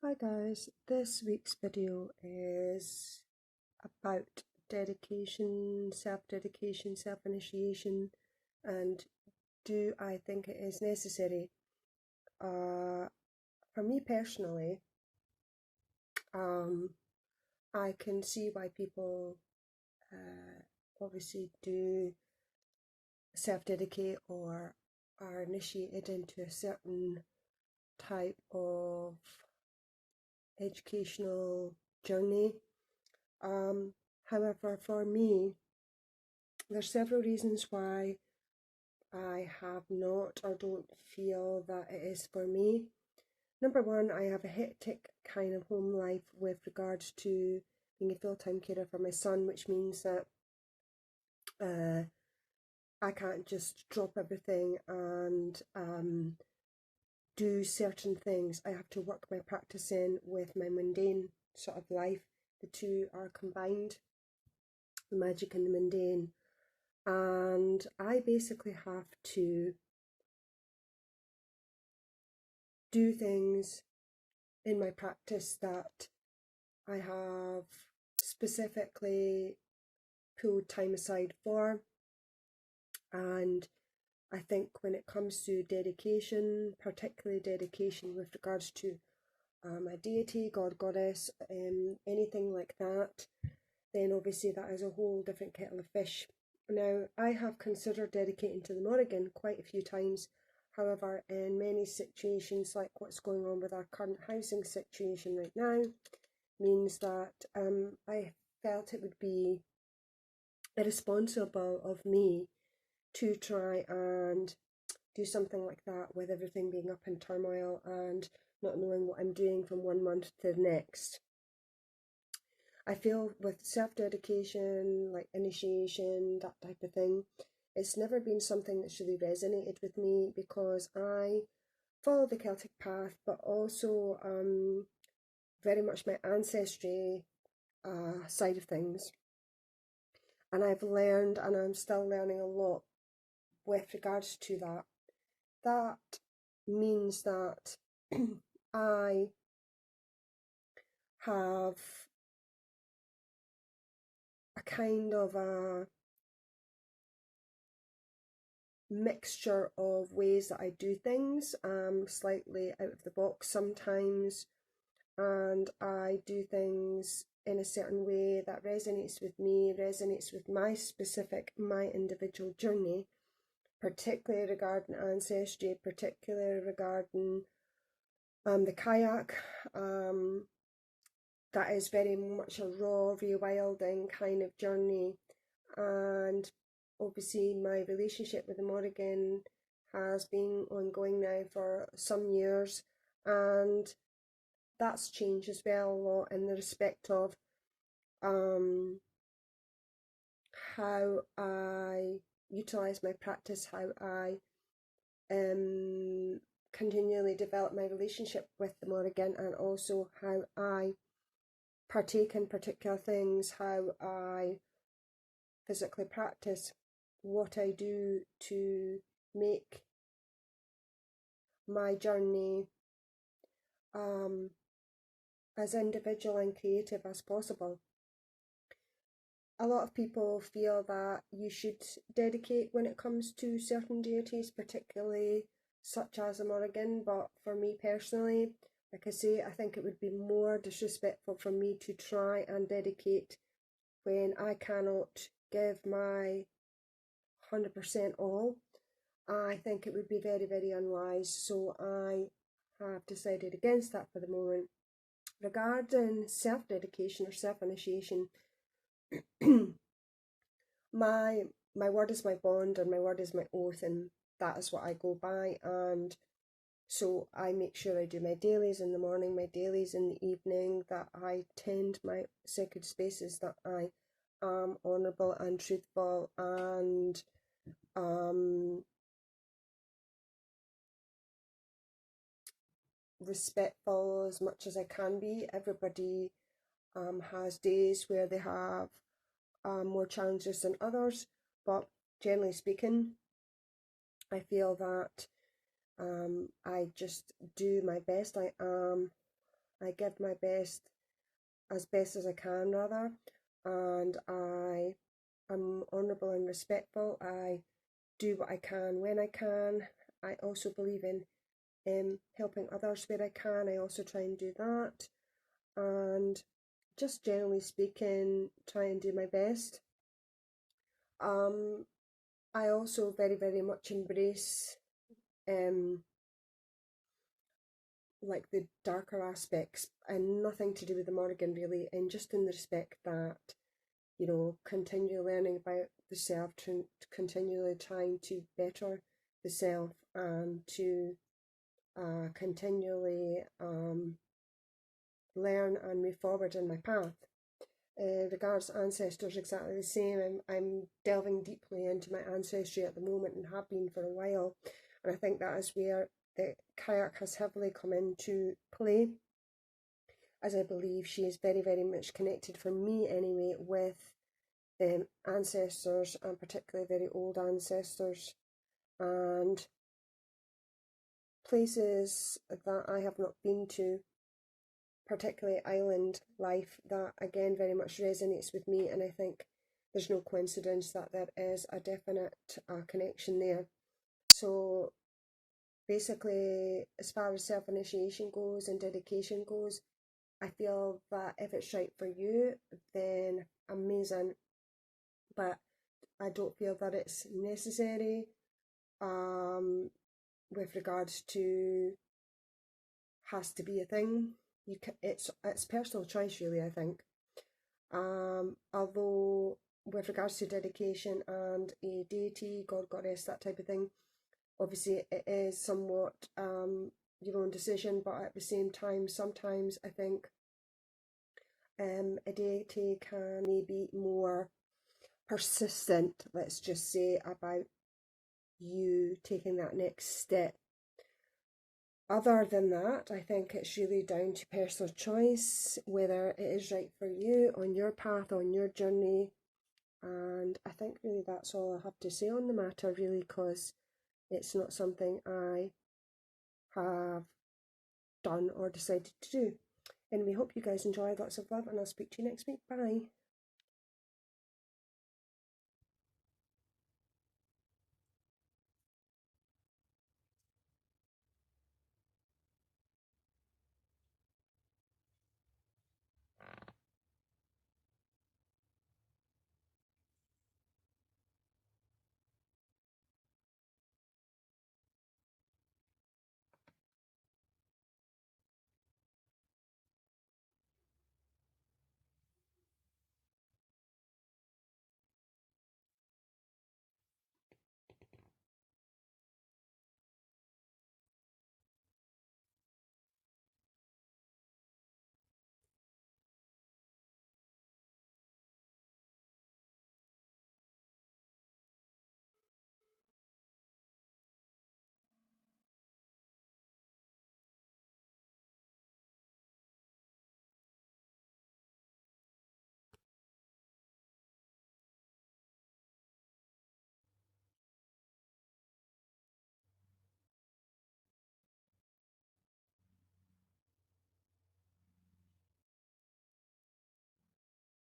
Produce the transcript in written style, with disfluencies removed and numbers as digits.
Hi guys, this week's video is about dedication, self-dedication, self-initiation, and do I think it is necessary? For me personally, I can see why people obviously do self-dedicate or are initiated into a certain type of educational journey. However, for me, there's several reasons why I have not or don't feel that it is for me. Number one, I have a hectic kind of home life with regards to being a full-time carer for my son, which means that I can't just drop everything and do certain things. I have to work my practice in with my mundane sort of life. The two are combined, the magic and the mundane. And I basically have to do things in my practice that I have specifically pulled time aside for. And I think when it comes to dedication, particularly dedication with regards to my deity, God, Goddess, anything like that, then obviously that is a whole different kettle of fish. Now, I have considered dedicating to the Morrigan quite a few times. However, in many situations, like what's going on with our current housing situation right now, means that I felt it would be irresponsible of me to try and do something like that with everything being up in turmoil and not knowing what I'm doing from one month to the next. I feel with self-dedication, like initiation, that type of thing, it's never been something that's really resonated with me because I follow the Celtic path, but also very much my ancestry side of things. And I've learned, and I'm still learning a lot with regards to that. That means that I have a kind of a mixture of ways that I do things, slightly out of the box sometimes, and I do things in a certain way that resonates with me, resonates with my individual journey, particularly regarding ancestry, particularly regarding the kayak. That is very much a raw, rewilding kind of journey, and obviously my relationship with the Morrigan has been ongoing now for some years, and that's changed as well a lot in the respect of how I utilise my practice, how I continually develop my relationship with the Morrigan, and also how I partake in particular things, how I physically practice, what I do to make my journey as individual and creative as possible. A lot of people feel that you should dedicate when it comes to certain deities, particularly such as a Morrigan, but for me personally, like I say, I think it would be more disrespectful for me to try and dedicate when I cannot give my 100% all. I think it would be very, very unwise, so I have decided against that for the moment. Regarding self-dedication or self-initiation, my word is my bond and my word is my oath, and that is what I go by. And so I make sure I do my dailies in the morning, my dailies in the evening, that I tend my sacred spaces, that I am honourable and truthful and respectful as much as I can be. Everybody has days where they have more challenges than others, but generally speaking, I feel that I just do my best. I am I give my best as best as I can, rather, and I am honourable and respectful. I do what I can when I can. I also believe in helping others where I can. I also try and do that, and just generally speaking, try and do my best. I also very, very much embrace um, like the darker aspects, and nothing to do with the Morrigan really, and just in the respect that, you know, continue learning about the self, continually trying to better the self, and to continually learn and move forward in my path. Regards ancestors, exactly the same. I'm delving deeply into my ancestry at the moment and have been for a while, and I think that is where the kayak has heavily come into play, as I believe she is very, very much connected, for me anyway, with ancestors, and particularly very old ancestors, and places that I have not been to, particularly island life, that again very much resonates with me, and I think there's no coincidence that there is a definite connection there. So basically, as far as self-initiation goes and dedication goes, I feel that if it's right for you, then amazing, but I don't feel that it's necessary with regards to has to be a thing. It's personal choice really, I think. Although with regards to dedication and a deity, god, goddess, that type of thing, obviously it is somewhat your own decision, but at the same time, sometimes I think a deity can maybe more persistent, let's just say, about you taking that next step. Other than that, I think it's really down to personal choice, whether it is right for you on your path, on your journey. And I think really that's all I have to say on the matter, really, because it's not something I have done or decided to do. Anyway, hope you guys enjoyed. Lots of love, and I'll speak to you next week. Bye.